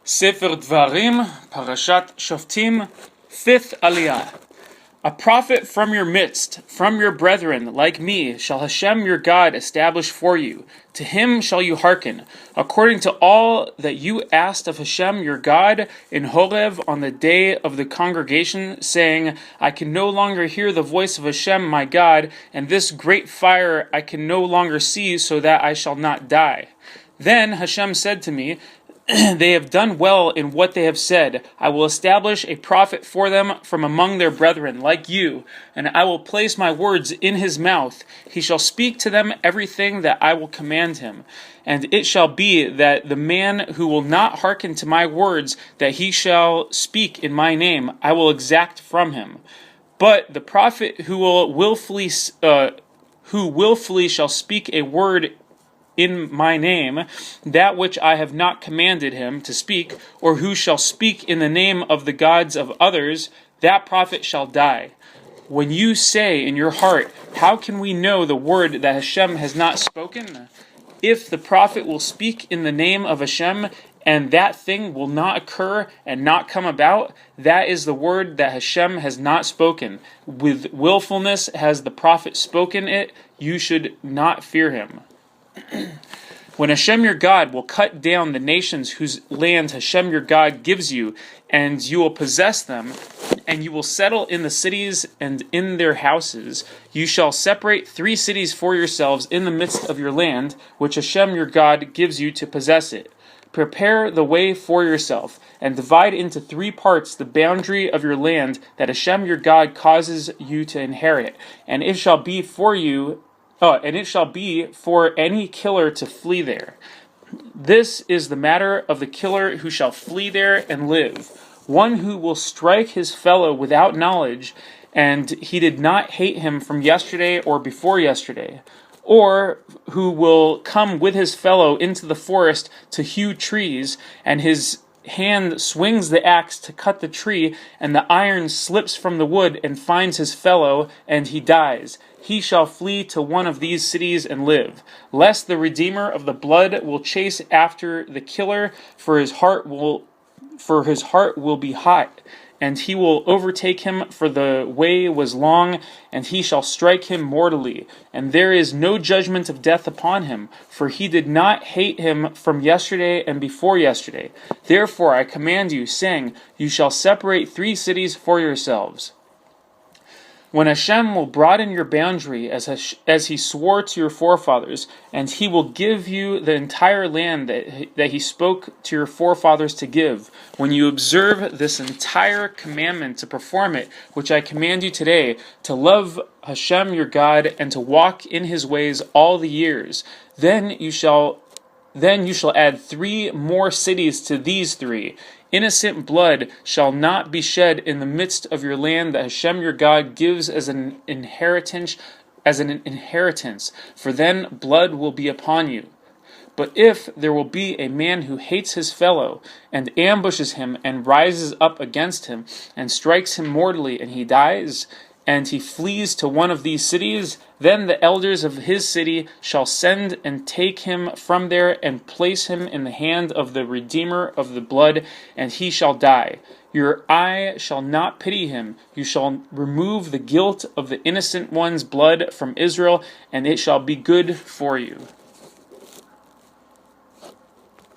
Sefer Devarim, Parashat Shoftim, 5th Aliyah. A prophet from your midst, from your brethren, like me, shall Hashem your God establish for you. To him shall you hearken, according to all that you asked of Hashem your God in Horeb on the day of the congregation, saying, I can no longer hear the voice of Hashem my God, and this great fire I can no longer see, so that I shall not die. Then Hashem said to me, they have done well in what they have said. I will establish a prophet for them from among their brethren, like you, and I will place my words in his mouth. He shall speak to them everything that I will command him. And it shall be that the man who will not hearken to my words that he shall speak in my name, I will exact from him. But the prophet who willfully shall speak a word in my name, that which I have not commanded him to speak, or who shall speak in the name of the gods of others, that prophet shall die. When you say in your heart, how can we know the word that Hashem has not spoken? If the prophet will speak in the name of Hashem, and that thing will not occur and not come about, that is the word that Hashem has not spoken. With willfulness has the prophet spoken it, you should not fear him. When Hashem your God will cut down the nations whose land Hashem your God gives you, and you will possess them, and you will settle in the cities and in their houses, you shall separate 3 cities for yourselves in the midst of your land, which Hashem your God gives you to possess it. Prepare the way for yourself, and divide into 3 parts the boundary of your land that Hashem your God causes you to inherit, and it shall be for any killer to flee there. This is the matter of the killer who shall flee there and live. One who will strike his fellow without knowledge, and he did not hate him from yesterday or before yesterday. Or who will come with his fellow into the forest to hew trees, and his hand swings the axe to cut the tree, and the iron slips from the wood and finds his fellow, and he dies. He shall flee to one of these cities and live, lest the Redeemer of the blood will chase after the killer, for his heart will be hot, and he will overtake him, for the way was long, and he shall strike him mortally. And there is no judgment of death upon him, for he did not hate him from yesterday and before yesterday. Therefore I command you, saying, you shall separate 3 cities for yourselves. When Hashem will broaden your boundary as he swore to your forefathers, and he will give you the entire land that he spoke to your forefathers to give, when you observe this entire commandment to perform it, which I command you today, to love Hashem your God and to walk in his ways all the years, then you shall add 3 more cities to these 3. Innocent blood shall not be shed in the midst of your land that Hashem your God gives as an inheritance, for then blood will be upon you. But if there will be a man who hates his fellow, and ambushes him, and rises up against him, and strikes him mortally, and he dies, and he flees to one of these cities, then the elders of his city shall send and take him from there and place him in the hand of the Redeemer of the blood, and he shall die. Your eye shall not pity him. You shall remove the guilt of the innocent one's blood from Israel, and it shall be good for you.